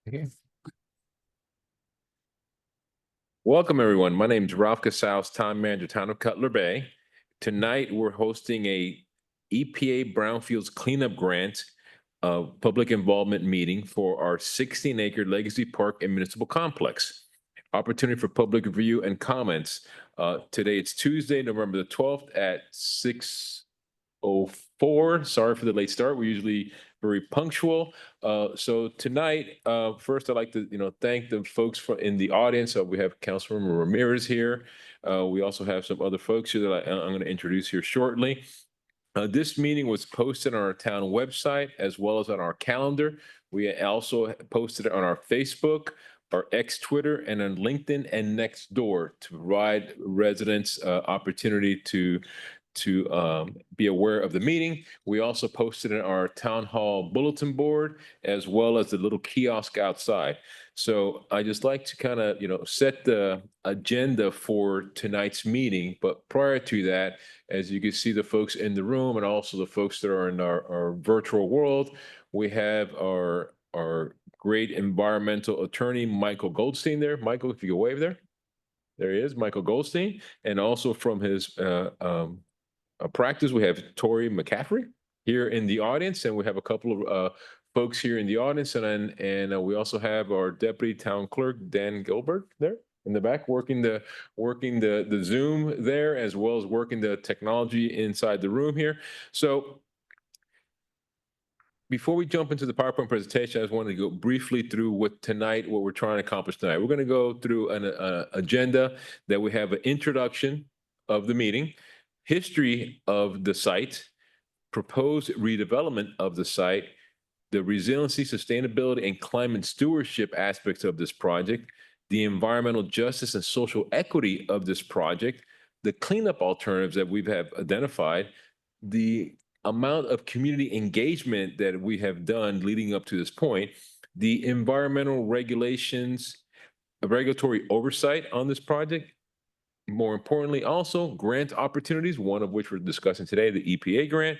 Okay. Welcome, everyone. My name is Ralph Casals, Town Manager, Town of Cutler Bay. Tonight, we're hosting a EPA Brownfields Cleanup Grant public involvement meeting for our 16-acre Legacy Park and Municipal Complex. Opportunity for public review and comments. Today, it's Tuesday, November the 12th at 6:04. Sorry for the late start. We're usually very punctual. So tonight, first I'd like to thank the folks in the audience. We have Councilmember Ramirez here. We also have some other folks here that I'm going to introduce here shortly. This meeting was posted on our town website as well as on our calendar. We also posted it on our Facebook, our X Twitter, and on LinkedIn and Nextdoor to provide residents opportunity to be aware of the meeting. We also posted in our town hall bulletin board as well as the little kiosk outside. So I just like to kind of, set the agenda for tonight's meeting. But prior to that, as you can see the folks in the room and also the folks that are in our virtual world, we have our great environmental attorney, Michael Goldstein there. Michael, if you could wave there. There he is, Michael Goldstein. And also from his practice, we have Tori McCaffrey here in the audience, and we have a couple of folks here in the audience, and we also have our deputy town clerk Dan Gilbert there in the back working the Zoom there, as well as working the technology inside the room here. So before we jump into the PowerPoint presentation, I just wanted to go briefly through what we're trying to accomplish tonight. We're going to go through an agenda that we have an introduction of the meeting, history of the site, proposed redevelopment of the site, the resiliency, sustainability, and climate stewardship aspects of this project, the environmental justice and social equity of this project, the cleanup alternatives that we have identified, the amount of community engagement that we have done leading up to this point, the environmental regulations, regulatory oversight on this project, more importantly, also grant opportunities, one of which we're discussing today, the EPA grant,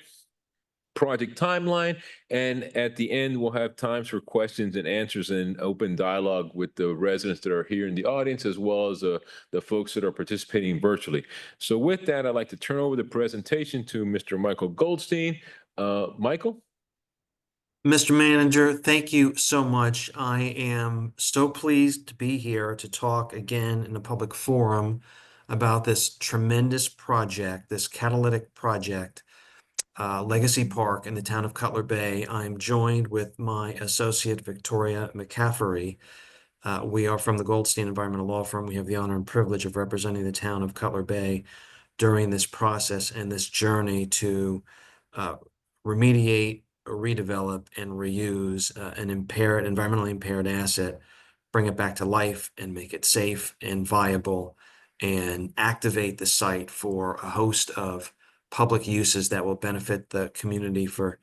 project timeline, and at the end, we'll have times for questions and answers and open dialogue with the residents that are here in the audience, as well as the folks that are participating virtually. So with that, I'd like to turn over the presentation to Mr. Michael Goldstein. Michael? Mr. Manager, thank you so much. I am so pleased to be here to talk again in a public forum about this tremendous project, this catalytic project, Legacy Park in the town of Cutler Bay. I'm joined with my associate, Victoria McCaffrey. We are from the Goldstein Environmental Law Firm. We have the honor and privilege of representing the town of Cutler Bay during this process and this journey to remediate, redevelop, and reuse an environmentally impaired asset, bring it back to life and make it safe and viable, and activate the site for a host of public uses that will benefit the community for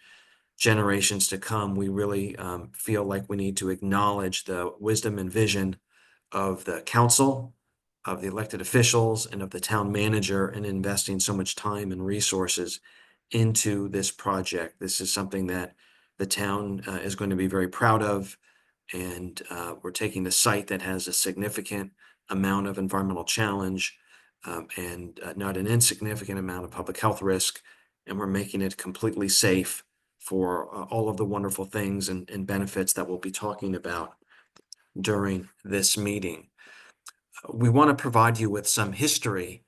generations to come. We really feel like we need to acknowledge the wisdom and vision of the council, of the elected officials, and of the town manager in investing so much time and resources into this project. This is something that the town is going to be very proud of, and we're taking the site that has a significant amount of environmental challenge and not an insignificant amount of public health risk, and we're making it completely safe for all of the wonderful things and benefits that we'll be talking about during this meeting. We want to provide you with some history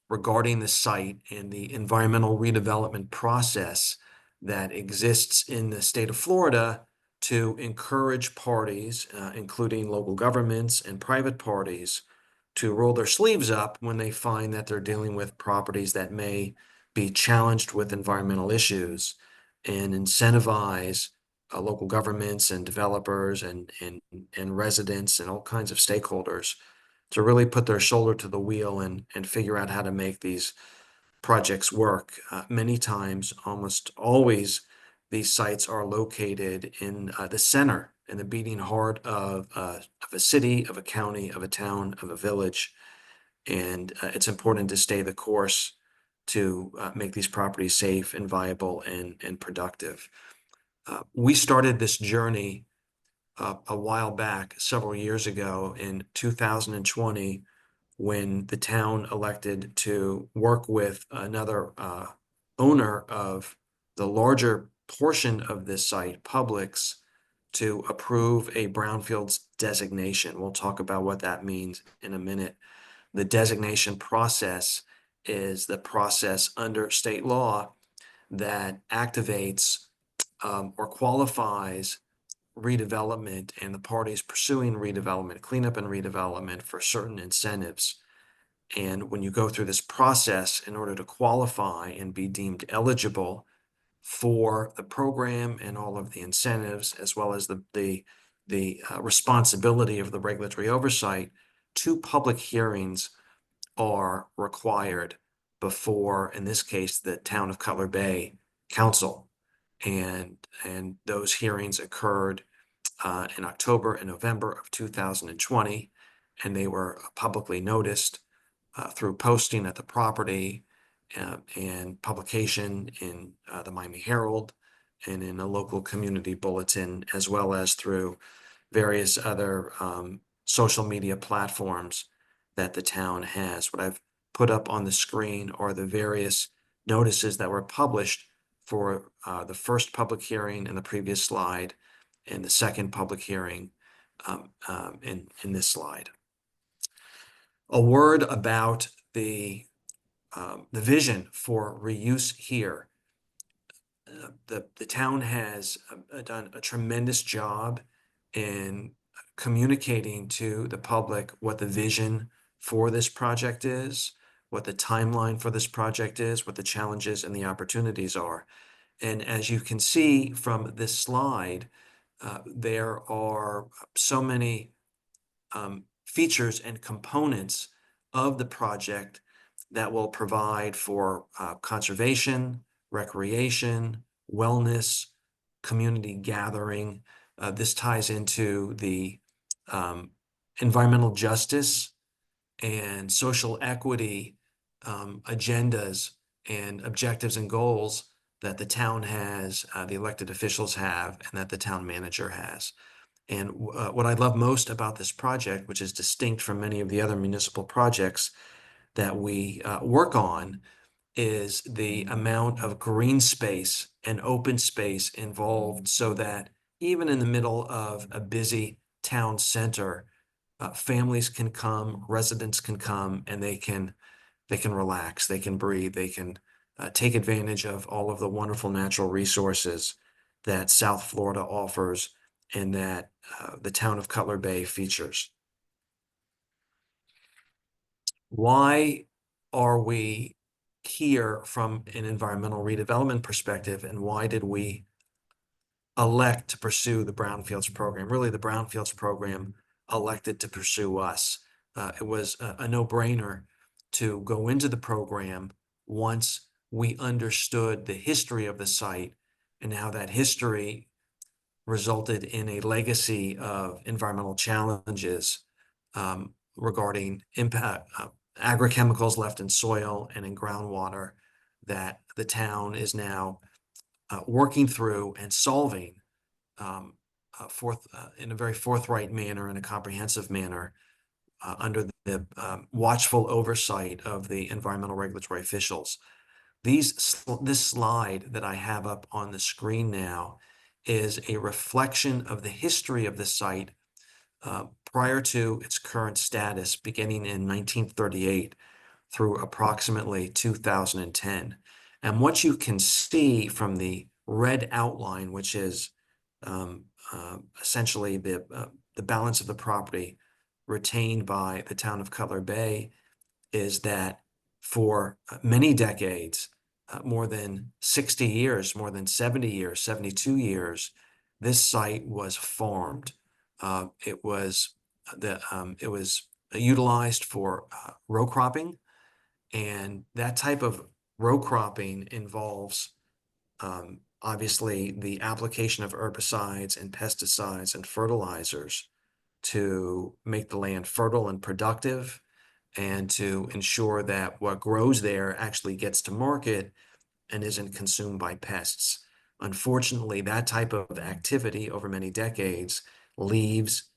regarding the site and the environmental redevelopment process that exists in the state of Florida to encourage parties, including local governments and private parties, to roll their sleeves up when they find that they're dealing with properties that may be challenged with environmental issues, and incentivize local governments and developers and residents and all kinds of stakeholders to really put their shoulder to the wheel and figure out how to make these projects work. Many times, almost always, these sites are located in the center, in the beating heart of a city, of a county, of a town, of a village. And it's important to stay the course to make these properties safe and viable and productive. We started this journey a while back, several years ago in 2020, when the town elected to work with another owner of the larger portion of this site, Publix, to approve a brownfields designation. We'll talk about what that means in a minute. The designation process is the process under state law that activates or qualifies redevelopment and the parties pursuing redevelopment, cleanup and redevelopment for certain incentives. And when you go through this process in order to qualify and be deemed eligible for the program and all of the incentives, as well as the responsibility of the regulatory oversight, two public hearings are required before, in this case, the Town of Cutler Bay Council. And those hearings occurred in October and November of 2020, and they were publicly noticed through posting at the property and publication in the Miami Herald and in a local community bulletin, as well as through various other social media platforms that the town has. What I've put up on the screen are the various notices that were published for the first public hearing in the previous slide and the second public hearing in this slide. A word about the vision for reuse here. The town has done a tremendous job in communicating to the public what the vision for this project is, what the timeline for this project is, what the challenges and the opportunities are. And as you can see from this slide, there are so many features and components of the project that will provide for conservation, recreation, wellness, community gathering. This ties into the environmental justice and social equity agendas and objectives and goals that the town has, the elected officials have, and that the town manager has. And what I love most about this project, which is distinct from many of the other municipal projects that we work on, is the amount of green space and open space involved, so that even in the middle of a busy town center, families can come, residents can come, and they can relax, they can breathe, they can take advantage of all of the wonderful natural resources that South Florida offers and that the town of Cutler Bay features. Why are we here from an environmental redevelopment perspective, and why did we elect to pursue the Brownfields program? Really, the Brownfields program elected to pursue us. It was a no-brainer to go into the program once we understood the history of the site and how that history resulted in a legacy of environmental challenges regarding impact, agrochemicals left in soil and in groundwater that the town is now working through and solving in a very forthright manner and a comprehensive manner under the watchful oversight of the environmental regulatory officials. This slide that I have up on the screen now is a reflection of the history of the site prior to its current status, beginning in 1938 through approximately 2010. And what you can see from the red outline, which is essentially the balance of the property retained by the town of Cutler Bay, is that for many decades, more than 60 years, more than 70 years, 72 years, this site was farmed. It was utilized for row cropping, and that type of row cropping involves obviously the application of herbicides and pesticides and fertilizers to make the land fertile and productive, and to ensure that what grows there actually gets to market and isn't consumed by pests. Unfortunately, that type of activity over many decades leaves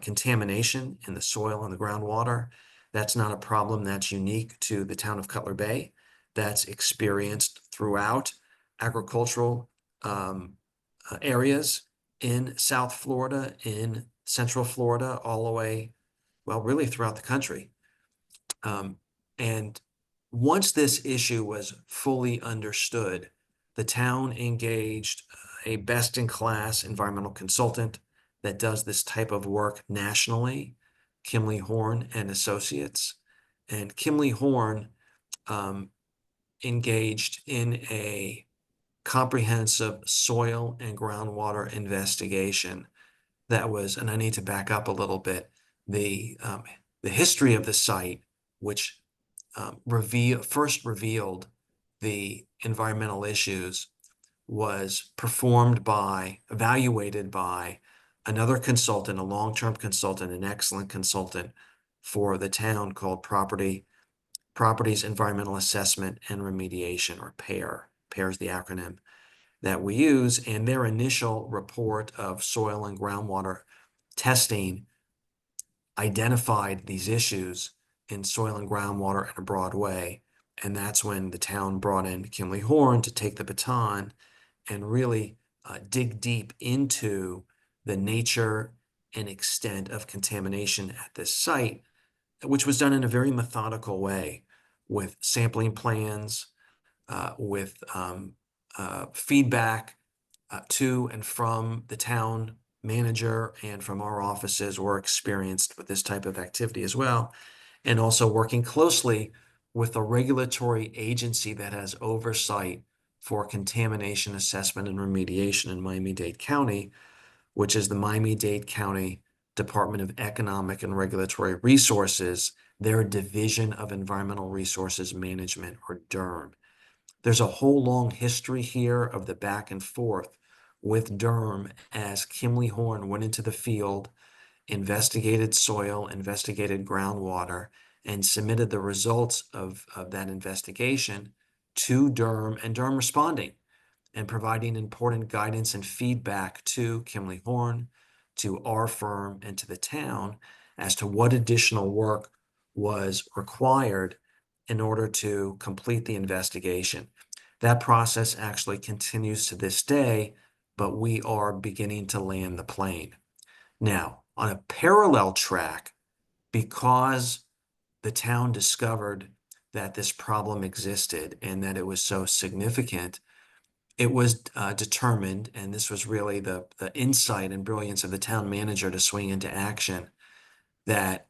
contamination in the soil and the groundwater. That's not a problem that's unique to the town of Cutler Bay. That's experienced throughout agricultural areas in South Florida, in Central Florida, all the way, well, really throughout the country. And once this issue was fully understood, the town engaged a best-in-class environmental consultant that does this type of work nationally, Kimley Horn and Associates. And Kimley Horn engaged in a comprehensive soil and groundwater investigation that was, and I need to back up a little bit, the history of the site, which first revealed the environmental issues, was evaluated by another consultant, a long-term consultant, an excellent consultant for the town called Properties Environmental Assessment and Remediation, or PAIR. PAIR is the acronym that we use, and their initial report of soil and groundwater testing identified these issues in soil and groundwater in a broad way. And that's when the town brought in Kimley Horn to take the baton and really dig deep into the nature and extent of contamination at this site, which was done in a very methodical way with sampling plans, with feedback to and from the town manager and from our offices. We're experienced with this type of activity as well. And also working closely with the regulatory agency that has oversight for contamination assessment and remediation in Miami-Dade County, which is the Miami-Dade County Department of Economic and Regulatory Resources, their Division of Environmental Resources Management, or DERM. There's a whole long history here of the back and forth with DERM as Kimley Horn went into the field, investigated soil, investigated groundwater, and submitted the results of that investigation to DERM, and DERM responding and providing important guidance and feedback to Kimley Horn, to our firm, and to the town as to what additional work was required in order to complete the investigation. That process actually continues to this day, but we are beginning to land the plane. Now, on a parallel track, because the town discovered that this problem existed and that it was so significant, it was determined, and this was really the insight and brilliance of the town manager to swing into action, that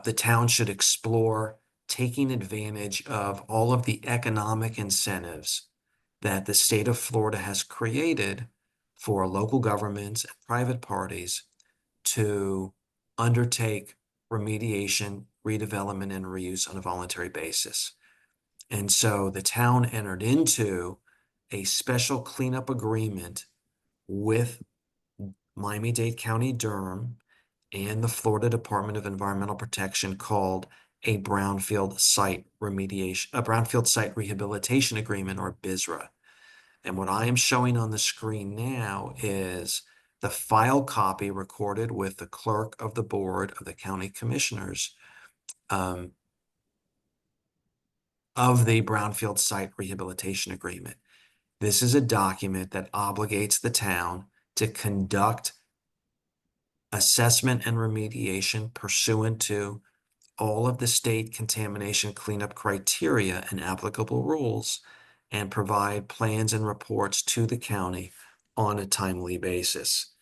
the town should explore taking advantage of all of the economic incentives that the state of Florida has created for local governments and private parties to undertake remediation, redevelopment, and reuse on a voluntary basis. And so the town entered into a special cleanup agreement with Miami-Dade County DERM and the Florida Department of Environmental Protection called a Brownfield Site Rehabilitation Agreement, or BSRA. And what I am showing on the screen now is the file copy recorded with the clerk of the board of the county commissioners of the Brownfield Site Rehabilitation Agreement. This is a document that obligates the town to conduct assessment and remediation pursuant to all of the state contamination cleanup criteria and applicable rules, and provide plans and reports to the county on a timely basis.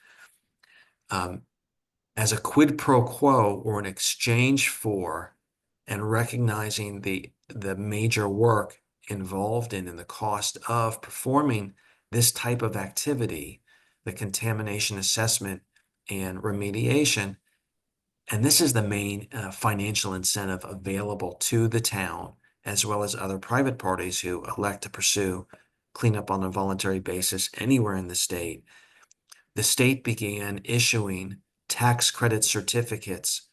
As a quid pro quo, or an exchange for, and recognizing the major work involved in and the cost of performing this type of activity, the contamination assessment and remediation. And this is the main financial incentive available to the town, as well as other private parties who elect to pursue cleanup on a voluntary basis anywhere in the state. The state began issuing tax credit certificates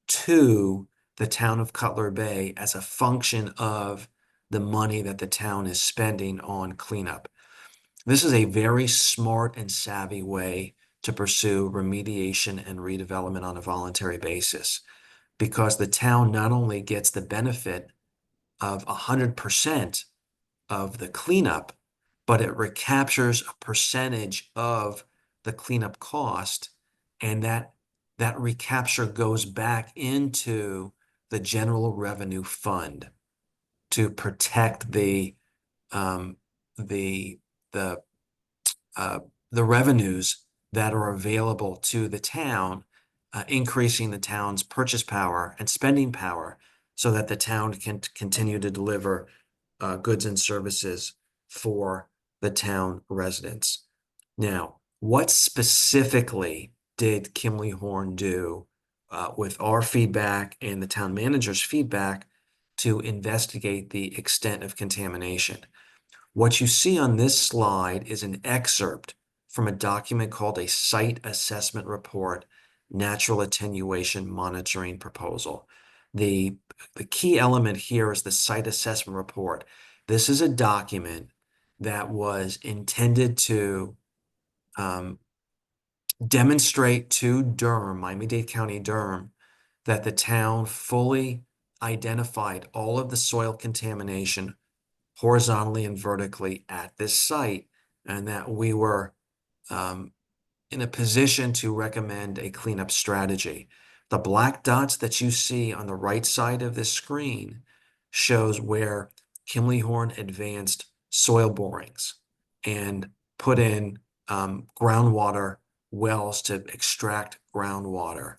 to the town of Cutler Bay as a function of the money that the town is spending on cleanup. This is a very smart and savvy way to pursue remediation and redevelopment on a voluntary basis, because the town not only gets the benefit of 100% of the cleanup, but it recaptures a percentage of the cleanup cost, and that recapture goes back into the general revenue fund to protect um, the the uh, the revenues that are available to the town, increasing the town's purchase power and spending power so that the town can continue to deliver goods and services for the town residents. Now, what specifically did Kimley Horn do with our feedback and the town manager's feedback to investigate the extent of contamination? What you see on this slide is an excerpt from a document called a Site Assessment Report, Natural Attenuation Monitoring Proposal. The key element here is the Site Assessment Report. This is a document that was intended to demonstrate to Durham, Miami-Dade County, Durham, that the town fully identified all of the soil contamination horizontally and vertically at this site, and that we were in a position to recommend a cleanup strategy. The black dots that you see on the right side of this screen shows where Kimley Horn advanced soil borings and put in groundwater wells to extract groundwater.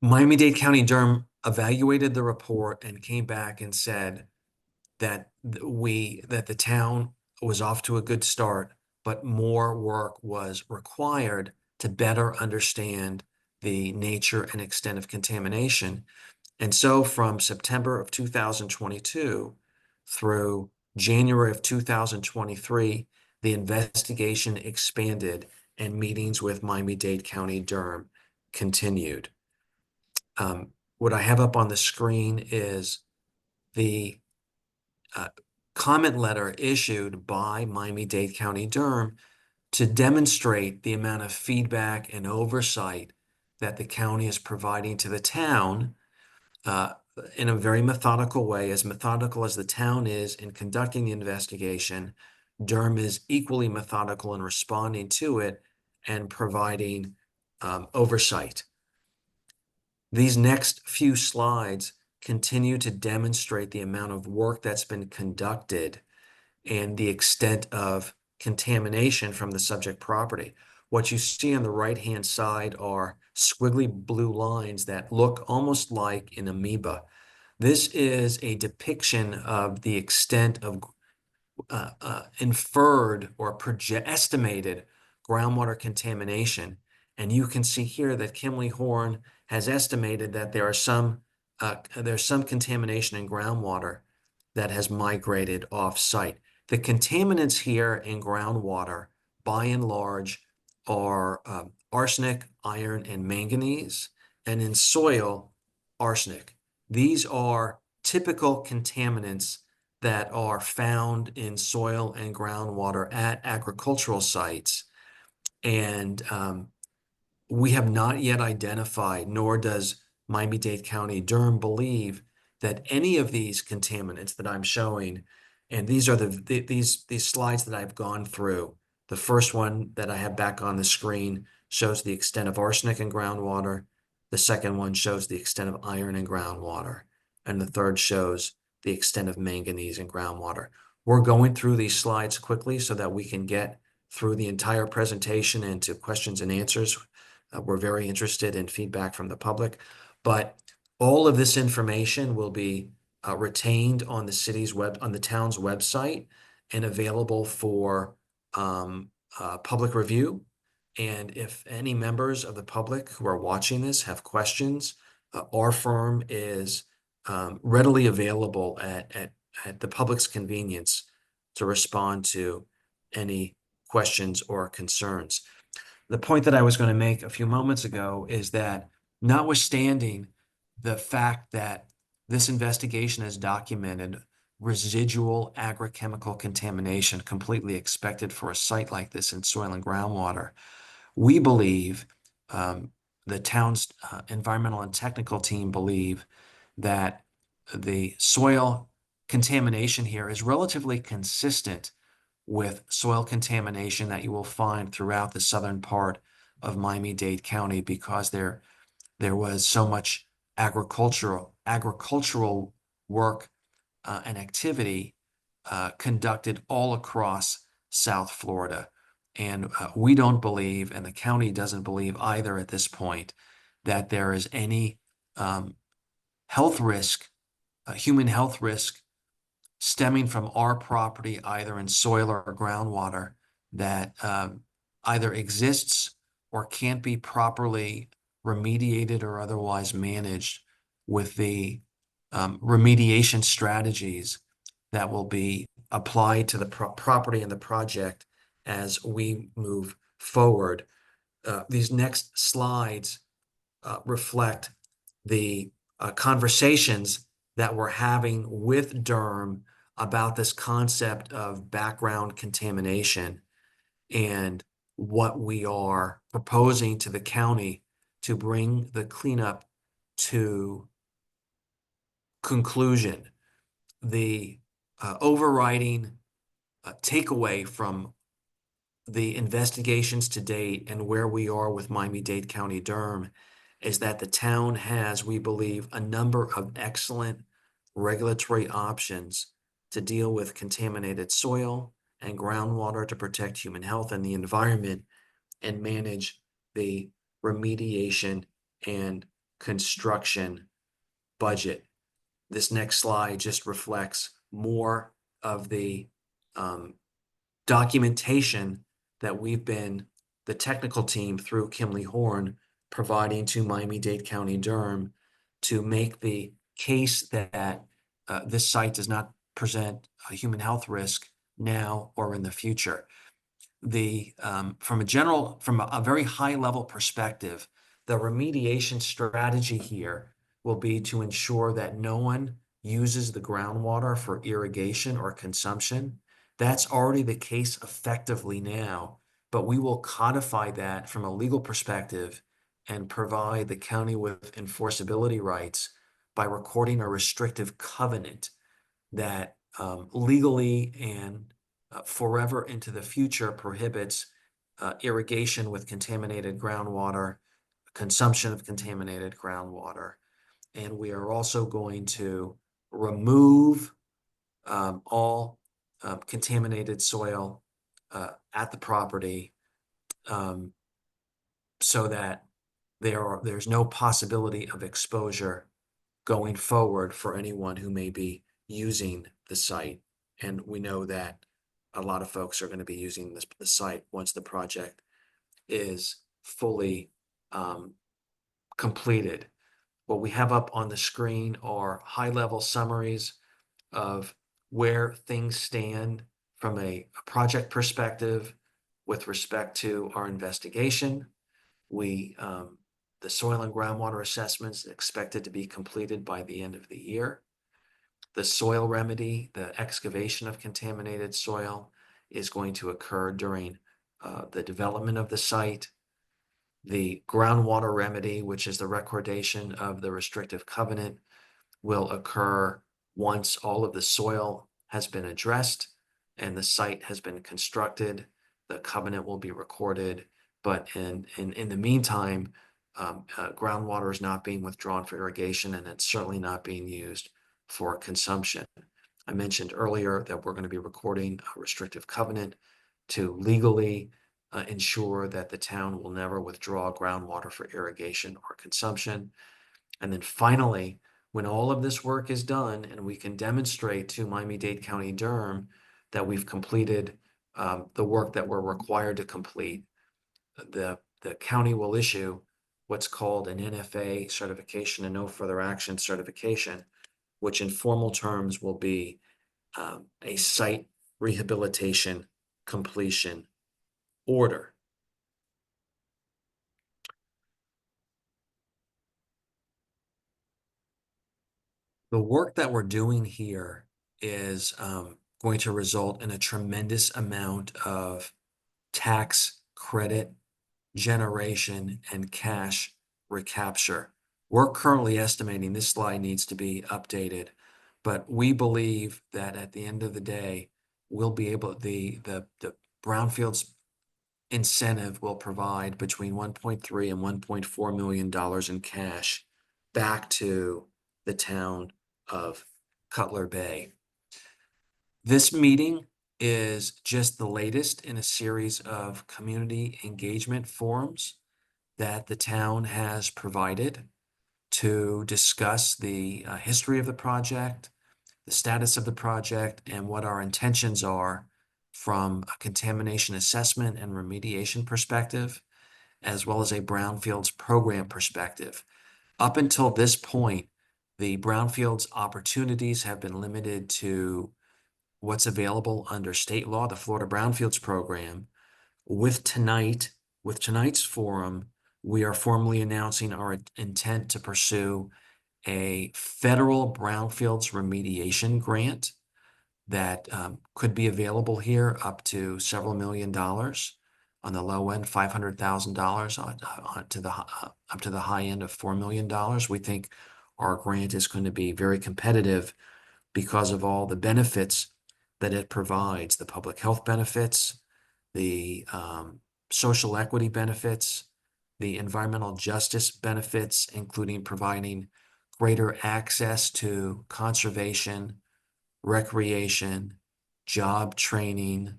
Miami-Dade County, Durham evaluated the report and came back and said that the town was off to a good start, but more work was required to better understand the nature and extent of contamination. And so from September of 2022 through January of 2023, the investigation expanded and meetings with Miami-Dade County, Durham continued. What I have up on the screen is the comment letter issued by Miami-Dade County, Durham to demonstrate the amount of feedback and oversight that the county is providing to the town in a very methodical way. As methodical as the town is in conducting the investigation, Durham is equally methodical in responding to it and providing oversight. These next few slides continue to demonstrate the amount of work that's been conducted and the extent of contamination from the subject property. What you see on the right-hand side are squiggly blue lines that look almost like an amoeba. This is a depiction of the extent of inferred or estimated groundwater contamination. And you can see here that Kimley Horn has estimated that there's some contamination in groundwater that has migrated off-site. The contaminants here in groundwater, by and large, are arsenic, iron, and manganese, and in soil, arsenic. These are typical contaminants that are found in soil and groundwater at agricultural sites. And we have not yet identified, nor does Miami-Dade County, Durham believe that any of these contaminants that I'm showing, and these are these slides that I've gone through. The first one that I have back on the screen shows the extent of arsenic in groundwater. The second one shows the extent of iron in groundwater. And the third shows the extent of manganese in groundwater. We're going through these slides quickly so that we can get through the entire presentation and to questions and answers. We're very interested in feedback from the public, but all of this information will be retained on the town's website and available for public review. And if any members of the public who are watching this have questions, our firm is readily available at the public's convenience to respond to any questions or concerns. The point that I was going to make a few moments ago is that notwithstanding the fact that this investigation has documented residual agrochemical contamination completely expected for a site like this in soil and groundwater. We believe, the town's environmental and technical team believe that the soil contamination here is relatively consistent with soil contamination that you will find throughout the southern part of Miami-Dade County, because there was so much agricultural work and activity conducted all across South Florida. And we don't believe, and the county doesn't believe either at this point, that there is any health risk, human health risk stemming from our property, either in soil or groundwater, that either exists or can't be properly remediated or otherwise managed with the remediation strategies that will be applied to the property and the project as we move forward. These next slides reflect the conversations that we're having with DERM about this concept of background contamination, and what we are proposing to the county to bring the cleanup to conclusion. The overriding takeaway from the investigations to date and where we are with Miami-Dade County DERM is that the town has, we believe, a number of excellent regulatory options to deal with contaminated soil and groundwater to protect human health and the environment and manage the remediation and construction budget. This next slide just reflects more of the documentation that we've been, the technical team through Kimley Horn, providing to Miami-Dade County DERM to make the case that this site does not present a human health risk now or in the future. From a very high level perspective, the remediation strategy here will be to ensure that no one uses the groundwater for irrigation or consumption. That's already the case effectively now, but we will codify that from a legal perspective and provide the county with enforceability rights by recording a restrictive covenant that legally and forever into the future prohibits irrigation with contaminated groundwater, consumption of contaminated groundwater. And we are also going to remove all contaminated soil at the property, so that there's no possibility of exposure going forward for anyone who may be using the site. And we know that a lot of folks are going to be using the site once the project is fully completed. What we have up on the screen are high-level summaries of where things stand from a project perspective with respect to our investigation. The soil and groundwater assessments expected to be completed by the end of the year. The soil remedy, the excavation of contaminated soil, is going to occur during the development of the site. The groundwater remedy, which is the recordation of the restrictive covenant, will occur once all of the soil has been addressed and the site has been constructed. The covenant will be recorded, but in the meantime, groundwater is not being withdrawn for irrigation, and it's certainly not being used for consumption. I mentioned earlier that we're going to be recording a restrictive covenant to legally ensure that the town will never withdraw groundwater for irrigation or consumption. And then finally, when all of this work is done and we can demonstrate to Miami-Dade County DERM that we've completed the work that we're required to complete, the county will issue what's called an NFA certification, and no further action certification, which in formal terms will be a site rehabilitation completion order. The work that we're doing here is going to result in a tremendous amount of tax credit generation and cash recapture. We're currently estimating this slide needs to be updated, but we believe that at the end of the day, we'll be able, the Brownfields incentive will provide between 1.3 and $1.4 million in cash back to the town of Cutler Bay. This meeting is just the latest in a series of community engagement forums that the town has provided to discuss the history of the project, the status of the project, and what our intentions are from a contamination assessment and remediation perspective, as well as a Brownfields program perspective. Up until this point, the Brownfields opportunities have been limited to what's available under state law, the Florida Brownfields program. With tonight's forum, we are formally announcing our intent to pursue a federal brownfields remediation grant that could be available here up to several $1,000,000. On the low end, $500,000, up to the high end of $4,000,000. We think our grant is going to be very competitive because of all the benefits that it provides, the public health benefits, the social equity benefits, the environmental justice benefits, including providing greater access to conservation, recreation, job training,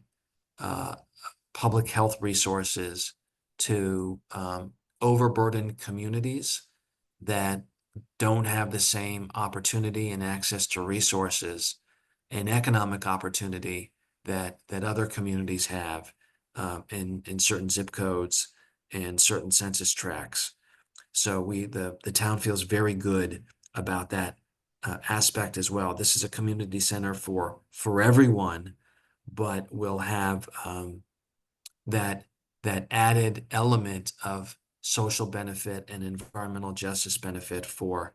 public health resources to overburdened communities that don't have the same opportunity and access to resources and economic opportunity that other communities have in certain zip codes and certain census tracts. So the town feels very good about that aspect as well. This is a community center for everyone, but will have that added element of social benefit and environmental justice benefit for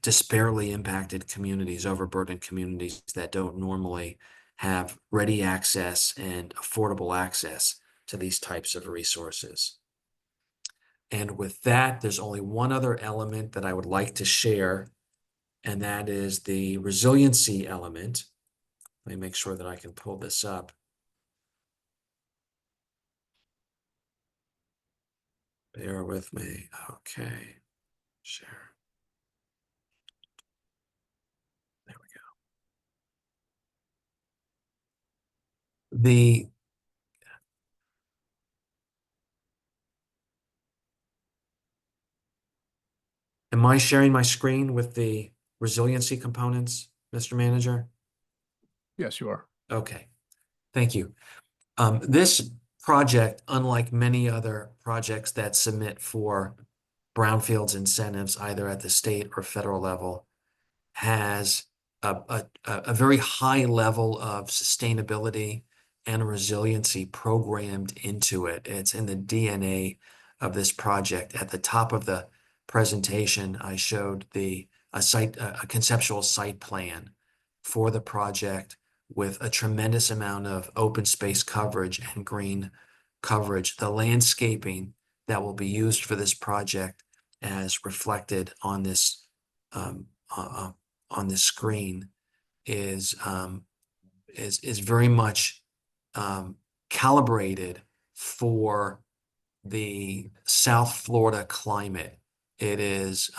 disparately impacted communities, overburdened communities that don't normally have ready access and affordable access to these types of resources. And with that, there's only one other element that I would like to share, and that is the resiliency element. Let me make sure that I can pull this up. Bear with me. Okay, share. There we go. Am I sharing my screen with the resiliency components, Mr. Manager? Yes, you are. Okay, thank you. This project, unlike many other projects that submit for brownfields incentives, either at the state or federal level, has a very high level of sustainability and resiliency programmed into it. It's in the DNA of this project. At the top of the presentation, I showed a conceptual site plan for the project with a tremendous amount of open space coverage and green coverage. The landscaping that will be used for this project, as reflected on this screen, is very much calibrated for the South Florida climate. It is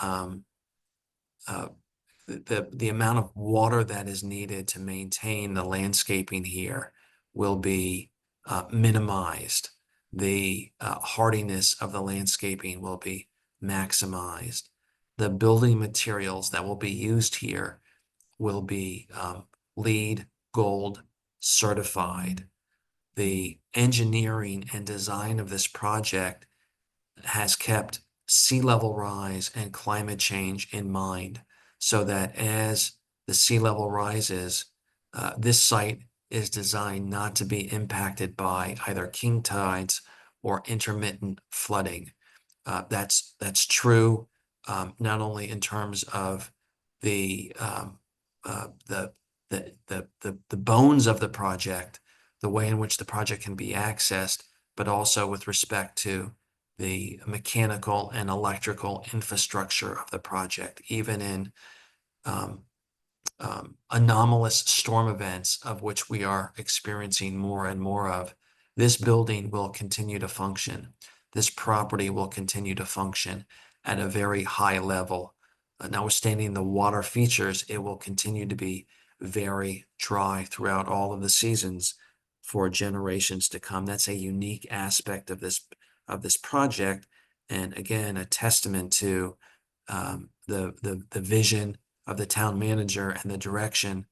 the amount of water that is needed to maintain the landscaping here will be minimized. The hardiness of the landscaping will be maximized. The building materials that will be used here will be LEED Gold certified. The engineering and design of this project has kept sea level rise and climate change in mind, so that as the sea level rises, this site is designed not to be impacted by either king tides or intermittent flooding. That's true not only in terms of the bones of the project, the way in which the project can be accessed, but also with respect to the mechanical and electrical infrastructure of the project, even in um, anomalous storm events, of which we are experiencing more and more of. This building will continue to function. This property will continue to function at a very high level. Notwithstanding the water features, it will continue to be very dry throughout all of the seasons for generations to come. That's a unique aspect of this project, and again, a testament to the vision of the town manager and the direction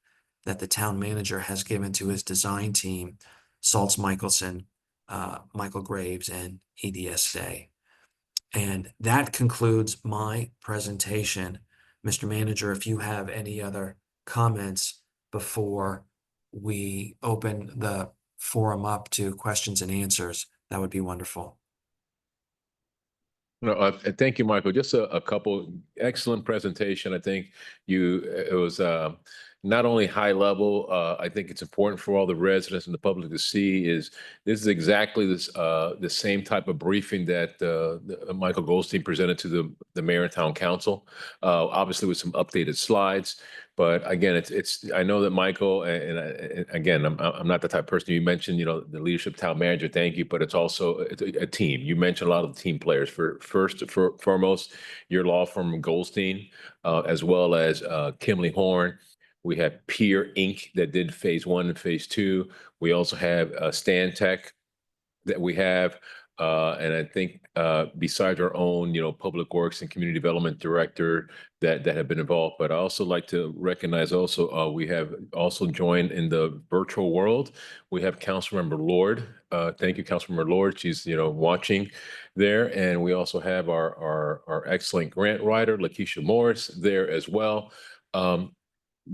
that the town manager has given to his design team, Saltz Michelson, Michael Graves, and EDSA. And that concludes my presentation. Mr. Manager, if you have any other comments before we open the forum up to questions and answers, that would be wonderful. No, thank you, Michael. Just a couple excellent presentation. I think it was not only high level. I think it's important for all the residents and the public to see this is exactly the same type of briefing that Michael Goldstein presented to the mayor and town council, obviously with some updated slides. But again, I know that Michael and again, I'm not the type of person you mentioned, the leadership town manager, thank you, but it's also a team. You mentioned a lot of the team players. For foremost, your law firm Goldstein, as well as Kimley Horn. We have Peer Inc. that did phase 1 and phase 2. We also have Stan Tech that we have. And I think besides our own, public works and community development director that have been involved, but I also like to recognize also we have also joined in the virtual world. We have Councilmember Lord. Thank you, Councilmember Lord. She's watching there, and we also have our excellent grant writer Lakeisha Morris there as well.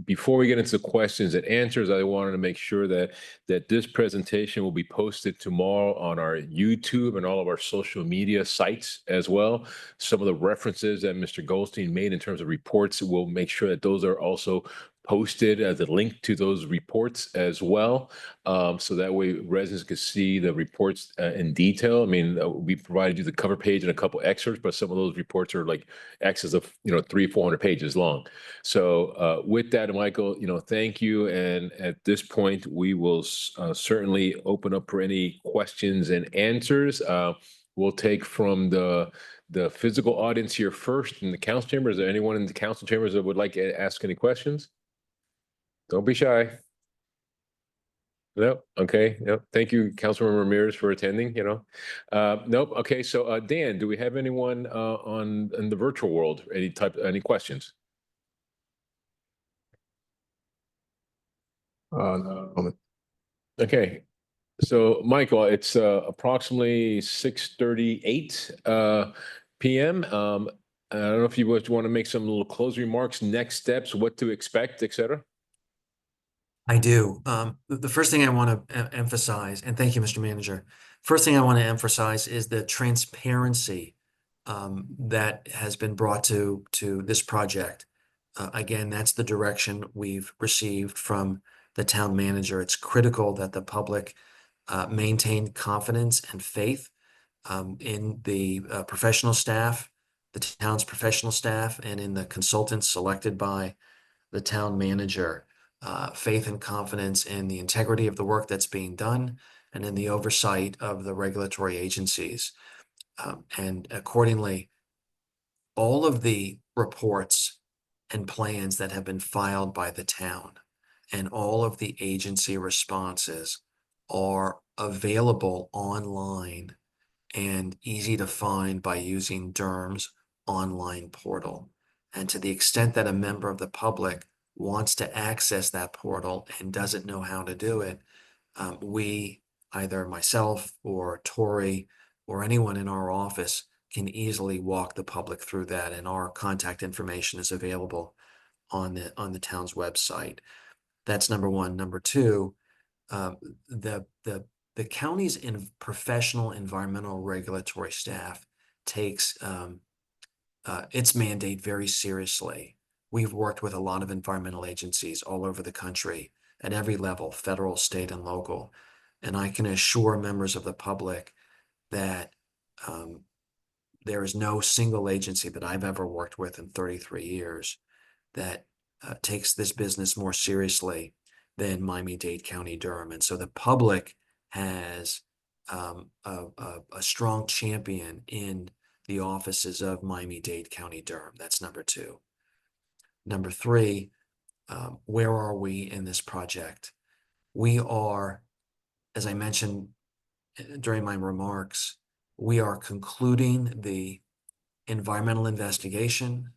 Before we get into questions and answers, I wanted to make sure that this presentation will be posted tomorrow on our YouTube and all of our social media sites as well. Some of the references that Mr. Goldstein made in terms of reports, we'll make sure that those are also posted as a link to those reports as well. So that way residents can see the reports in detail. I mean, we provided you the cover page and a couple excerpts, but some of those reports are like excess of 300-400 pages long. So with that, Michael, thank you. And at this point, we will certainly open up for any questions and answers. We'll take from the physical audience here first in the council chamber. Is there anyone in the council chambers that would like to ask any questions? Don't be shy. No. Okay. Yep. Thank you, Councilmember Ramirez, for attending. Nope. Okay. So, Dan, do we have anyone in the virtual world? Any questions? No. Okay. So, Michael, it's approximately 6:38 p.m. I don't know if you want to make some little closing remarks, next steps, what to expect, etc. I do. The first thing I want to emphasize, and thank you, Mr. Manager. First thing I want to emphasize is the transparency that has been brought to this project. Again, that's the direction we've received from the town manager. It's critical that the public maintain confidence and faith in the professional staff, the town's professional staff, and in the consultants selected by the town manager. Faith and confidence in the integrity of the work that's being done and in the oversight of the regulatory agencies. And accordingly, all of the reports and plans that have been filed by the town and all of the agency responses are available online and easy to find by using DERM's online portal. And to the extent that a member of the public wants to access that portal and doesn't know how to do it, we, either myself or Tori or anyone in our office, can easily walk the public through that, and our contact information is available on the town's website. That's number one. Number two, the county's professional environmental regulatory staff takes its mandate very seriously. we've worked with a lot of environmental agencies all over the country at every level, federal, state, and local. And I can assure members of the public that there is no single agency that I've ever worked with in 33 years that takes this business more seriously than Miami-Dade County, Durham. And so the public has a strong champion in the offices of Miami-Dade County, Durham. That's number two. Number three, where are we in this project? We are, as I mentioned during my remarks, we are concluding the environmental investigation.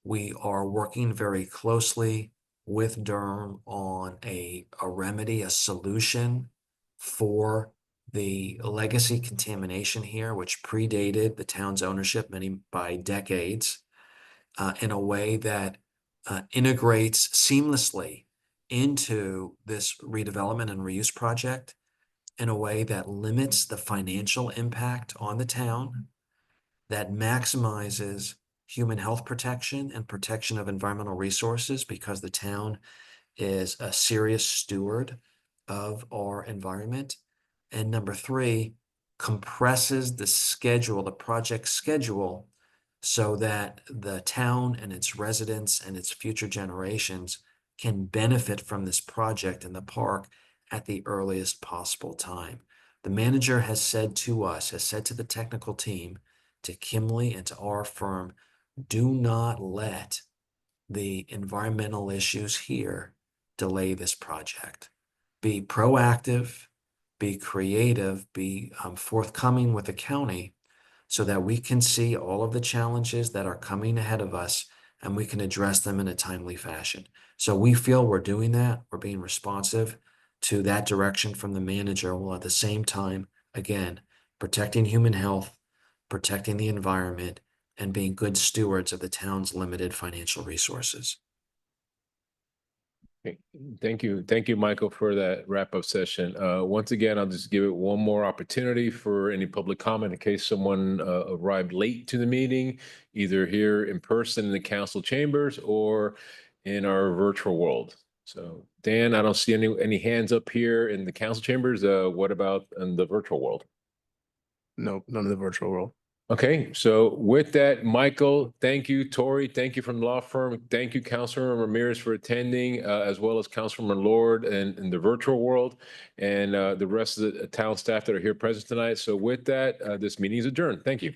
We are working very closely with Durham on a remedy, a solution for the legacy contamination here, which predated the town's ownership by decades, in a way that integrates seamlessly into this redevelopment and reuse project in a way that limits the financial impact on the town, that maximizes human health protection and protection of environmental resources, because the town is a serious steward of our environment. And number three, compresses the schedule, the project schedule, so that the town and its residents and its future generations can benefit from this project in the park at the earliest possible time. The manager has said to us, has said to the technical team, to Kimley and to our firm, do not let the environmental issues here delay this project. Be proactive, be creative, be forthcoming with the county so that we can see all of the challenges that are coming ahead of us and we can address them in a timely fashion. So we feel we're doing that. We're being responsive to that direction from the manager, while at the same time, again, protecting human health, protecting the environment, and being good stewards of the town's limited financial resources. Okay. Thank you. Thank you, Michael, for that wrap-up session. Once again, I'll just give it one more opportunity for any public comment in case someone arrived late to the meeting, either here in person in the council chambers or in our virtual world. So, Dan, I don't see any hands up here in the council chambers. What about in the virtual world? No, none of the virtual world. Okay, so with that, Michael, thank you. Tori, thank you from the law firm. Thank you, Councilor Ramirez, for attending, as well as Councilman Lord and in the virtual world, and the rest of the town staff that are here present tonight. So with that, this meeting is adjourned. Thank you.